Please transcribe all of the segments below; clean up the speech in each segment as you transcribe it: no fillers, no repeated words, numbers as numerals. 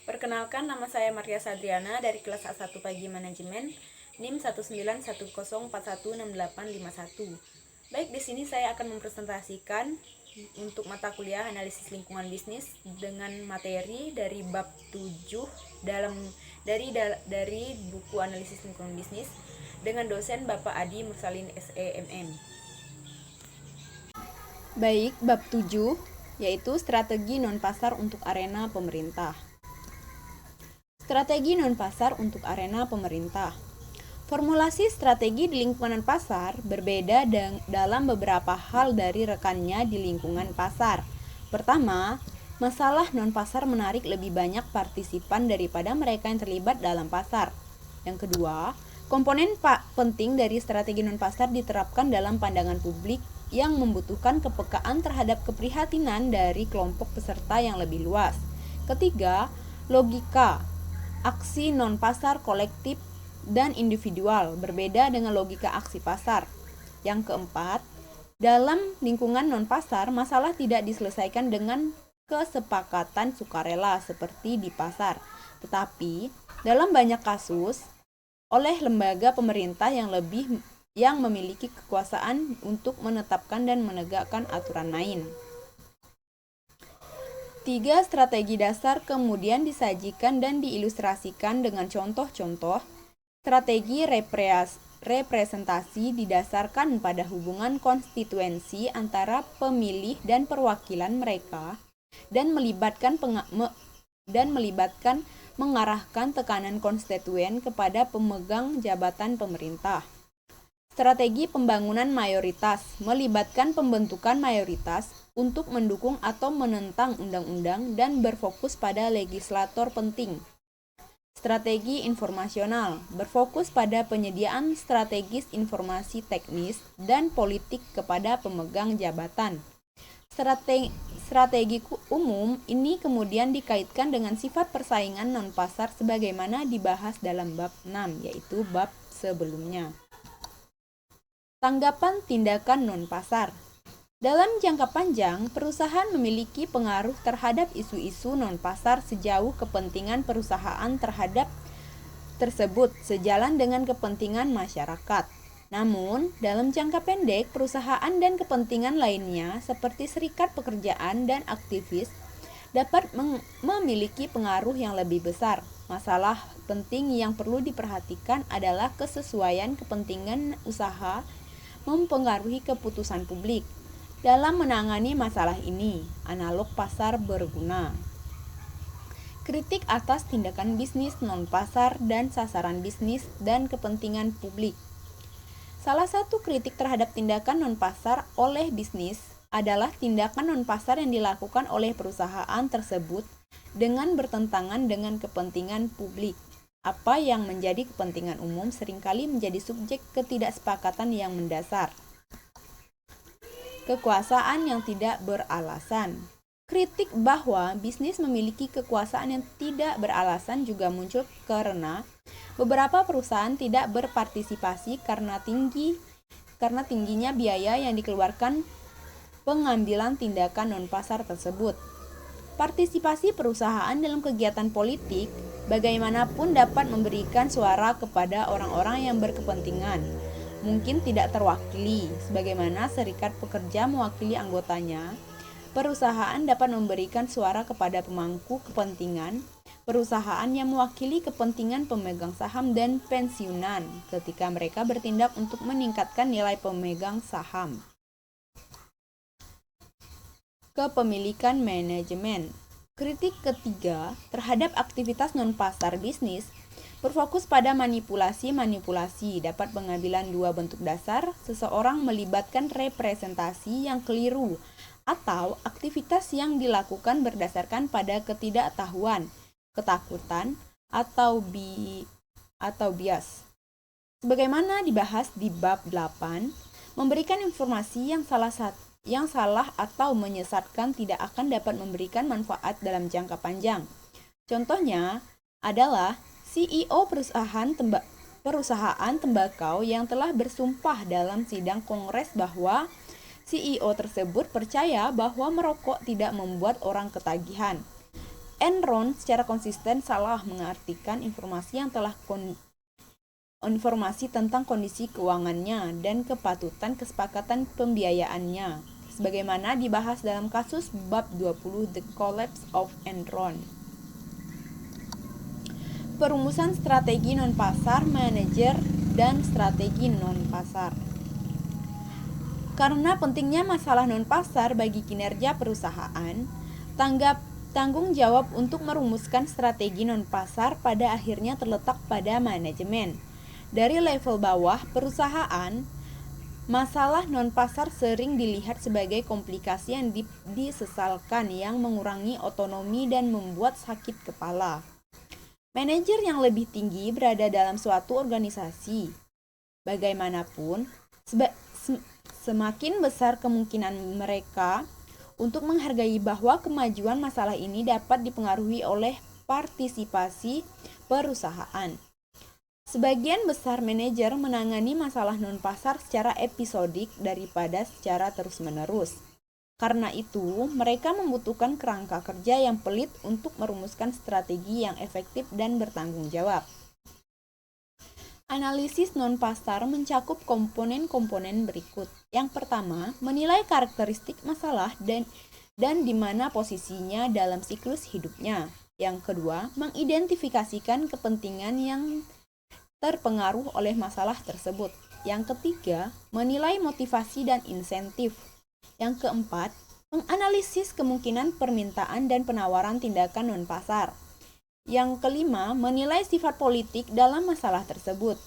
Perkenalkan, nama saya Maria Sadriana dari kelas A1 Pagi Manajemen, NIM 191041681. Baik, di sini saya akan mempresentasikan untuk mata kuliah analisis lingkungan bisnis dengan materi dari bab 7 dari buku analisis lingkungan bisnis dengan dosen Bapak Adi Mursalin SEMM. Baik, bab 7 yaitu strategi non-pasar untuk arena pemerintah. Strategi non-pasar untuk arena pemerintah. Formulasi strategi di lingkungan pasar berbeda dalam beberapa hal dari rekannya di lingkungan pasar. Pertama, masalah non-pasar menarik lebih banyak partisipan daripada mereka yang terlibat dalam pasar. Yang kedua, komponen penting dari strategi non-pasar diterapkan dalam pandangan publik yang membutuhkan kepekaan terhadap keprihatinan dari kelompok peserta yang lebih luas. Ketiga, logika aksi non-pasar kolektif dan individual berbeda dengan logika aksi pasar. Yang keempat, dalam lingkungan non-pasar, masalah tidak diselesaikan dengan kesepakatan sukarela seperti di pasar, tetapi dalam banyak kasus oleh lembaga pemerintah yang memiliki kekuasaan untuk menetapkan dan menegakkan aturan main. 3 strategi dasar kemudian disajikan dan diilustrasikan dengan contoh-contoh. Strategi representasi didasarkan pada hubungan konstituensi antara pemilih dan perwakilan mereka dan melibatkan mengarahkan tekanan konstituen kepada pemegang jabatan pemerintah. Strategi pembangunan mayoritas melibatkan pembentukan mayoritas untuk mendukung atau menentang undang-undang dan berfokus pada legislator penting. Strategi informasional berfokus pada penyediaan strategis informasi teknis dan politik kepada pemegang jabatan. Strategi umum ini kemudian dikaitkan dengan sifat persaingan non-pasar sebagaimana dibahas dalam bab 6, yaitu bab sebelumnya. Tanggapan tindakan non-pasar. Dalam jangka panjang, perusahaan memiliki pengaruh terhadap isu-isu non-pasar sejauh kepentingan perusahaan terhadap tersebut sejalan dengan kepentingan masyarakat. Namun, dalam jangka pendek, perusahaan dan kepentingan lainnya seperti serikat pekerjaan dan aktivis dapat memiliki pengaruh yang lebih besar. Masalah penting yang perlu diperhatikan adalah kesesuaian kepentingan usaha mempengaruhi keputusan publik. Dalam menangani masalah ini, analog pasar berguna. Kritik atas tindakan bisnis non-pasar dan sasaran bisnis dan kepentingan publik. Salah satu kritik terhadap tindakan non-pasar oleh bisnis adalah tindakan non-pasar yang dilakukan oleh perusahaan tersebut dengan bertentangan dengan kepentingan publik. Apa yang menjadi kepentingan umum seringkali menjadi subjek ketidaksepakatan yang mendasar. Kekuasaan yang tidak beralasan. Kritik bahwa bisnis memiliki kekuasaan yang tidak beralasan juga muncul karena beberapa perusahaan tidak berpartisipasi karena tingginya biaya yang dikeluarkan pengambilan tindakan non-pasar tersebut. Partisipasi perusahaan dalam kegiatan politik bagaimanapun dapat memberikan suara kepada orang-orang yang berkepentingan mungkin tidak terwakili, sebagaimana serikat pekerja mewakili anggotanya. Perusahaan dapat memberikan suara kepada pemangku kepentingan perusahaan yang mewakili kepentingan pemegang saham dan pensiunan ketika mereka bertindak untuk meningkatkan nilai pemegang saham. Kepemilikan manajemen. Kritik ketiga terhadap aktivitas non-pasar bisnis berfokus pada manipulasi dapat pengambilan dua bentuk dasar, seseorang melibatkan representasi yang keliru atau aktivitas yang dilakukan berdasarkan pada ketidaktahuan, ketakutan, atau bias. Sebagaimana dibahas di bab 8, memberikan informasi yang salah atau menyesatkan tidak akan dapat memberikan manfaat dalam jangka panjang. Contohnya adalah CEO perusahaan tembakau yang telah bersumpah dalam sidang kongres bahwa CEO tersebut percaya bahwa merokok tidak membuat orang ketagihan. Enron secara konsisten salah mengartikan informasi tentang kondisi keuangannya dan kepatutan kesepakatan pembiayaannya, sebagaimana dibahas dalam kasus bab 20 The Collapse of Enron. Perumusan strategi non-pasar, manajer, dan strategi non-pasar. Karena pentingnya masalah non-pasar bagi kinerja perusahaan, tanggung jawab untuk merumuskan strategi non-pasar pada akhirnya terletak pada manajemen. Dari level bawah perusahaan, masalah non-pasar sering dilihat sebagai komplikasi yang disesalkan yang mengurangi otonomi dan membuat sakit kepala. Manajer yang lebih tinggi berada dalam suatu organisasi. Bagaimanapun, semakin besar kemungkinan mereka untuk menghargai bahwa kemajuan masalah ini dapat dipengaruhi oleh partisipasi perusahaan. Sebagian besar manajer menangani masalah non-pasar secara episodik daripada secara terus-menerus. Karena itu, mereka membutuhkan kerangka kerja yang pelit untuk merumuskan strategi yang efektif dan bertanggung jawab. Analisis non-pasar mencakup komponen-komponen berikut. Yang pertama, menilai karakteristik masalah dan di mana posisinya dalam siklus hidupnya. Yang kedua, mengidentifikasikan kepentingan yang terpengaruh oleh masalah tersebut. Yang ketiga, menilai motivasi dan insentif. Yang keempat, menganalisis kemungkinan permintaan dan penawaran tindakan non-pasar. Yang kelima, menilai sifat politik dalam masalah tersebut.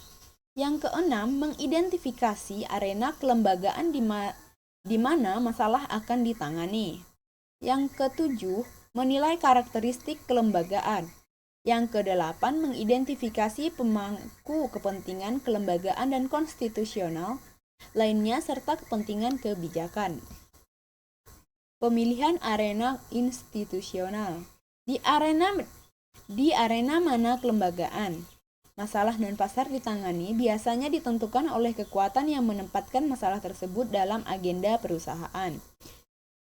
Yang keenam, mengidentifikasi arena kelembagaan di mana masalah akan ditangani. Yang ketujuh, menilai karakteristik kelembagaan. Yang kedelapan, mengidentifikasi pemangku kepentingan kelembagaan dan konstitusional lainnya serta kepentingan kebijakan. Pemilihan arena institusional. Di arena mana kelembagaan masalah non-pasar ditangani biasanya ditentukan oleh kekuatan yang menempatkan masalah tersebut dalam agenda perusahaan.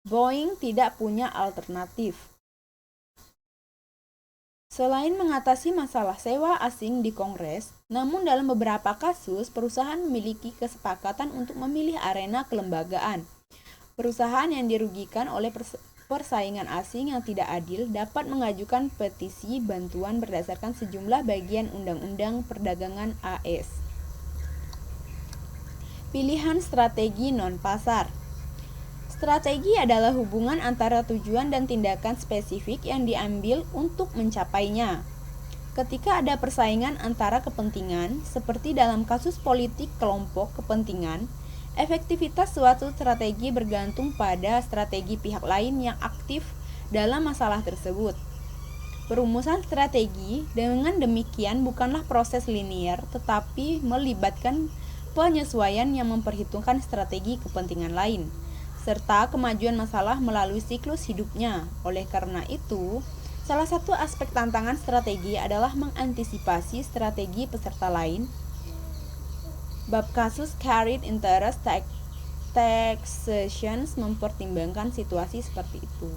Boeing tidak punya alternatif. Selain mengatasi masalah sewa asing di Kongres, namun dalam beberapa kasus perusahaan memiliki kesepakatan untuk memilih arena kelembagaan. Perusahaan yang dirugikan oleh persaingan asing yang tidak adil dapat mengajukan petisi bantuan berdasarkan sejumlah bagian Undang-Undang Perdagangan AS. Pilihan strategi non-pasar. Strategi adalah hubungan antara tujuan dan tindakan spesifik yang diambil untuk mencapainya. Ketika ada persaingan antara kepentingan, seperti dalam kasus politik kelompok kepentingan, efektivitas suatu strategi bergantung pada strategi pihak lain yang aktif dalam masalah tersebut. Perumusan strategi dengan demikian bukanlah proses linier, tetapi melibatkan penyesuaian yang memperhitungkan strategi kepentingan lain serta kemajuan masalah melalui siklus hidupnya. Oleh karena itu, salah satu aspek tantangan strategi adalah mengantisipasi strategi peserta lain. Bab kasus carried interest taxations mempertimbangkan situasi seperti itu.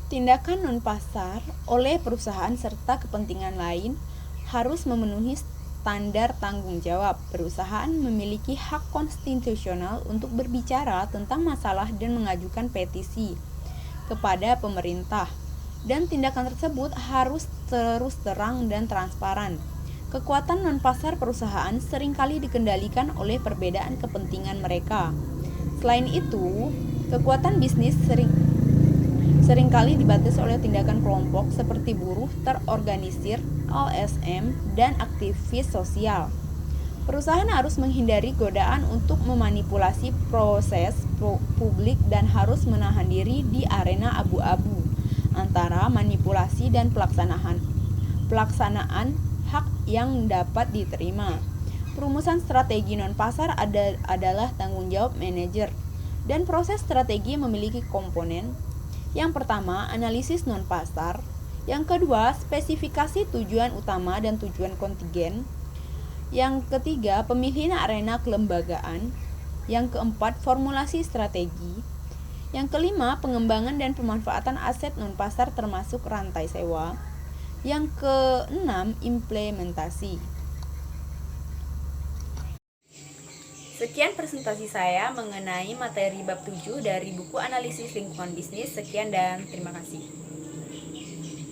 Tindakan non-pasar oleh perusahaan serta kepentingan lain harus memenuhi standar tanggung jawab. Perusahaan memiliki hak konstitusional untuk berbicara tentang masalah dan mengajukan petisi kepada pemerintah, dan tindakan tersebut harus terus terang dan transparan. Kekuatan non-pasar perusahaan seringkali dikendalikan oleh perbedaan kepentingan mereka. Selain itu, kekuatan bisnis seringkali dibatasi oleh tindakan kelompok seperti buruh terorganisir, LSM, dan aktivis sosial. Perusahaan harus menghindari godaan untuk memanipulasi proses publik dan harus menahan diri di arena abu-abu antara manipulasi dan pelaksanaan hak yang dapat diterima. Perumusan strategi non-pasar adalah tanggung jawab manajer, dan proses strategi memiliki komponen. Yang pertama, analisis non-pasar. Yang kedua, spesifikasi tujuan utama dan tujuan kontingen. Yang ketiga, pemilihan arena kelembagaan. Yang keempat, formulasi strategi. Yang kelima, pengembangan dan pemanfaatan aset non-pasar termasuk rantai sewa. Yang keenam, implementasi. Sekian presentasi saya mengenai materi bab 7 dari buku Analisis Lingkungan Bisnis. Sekian dan terima kasih.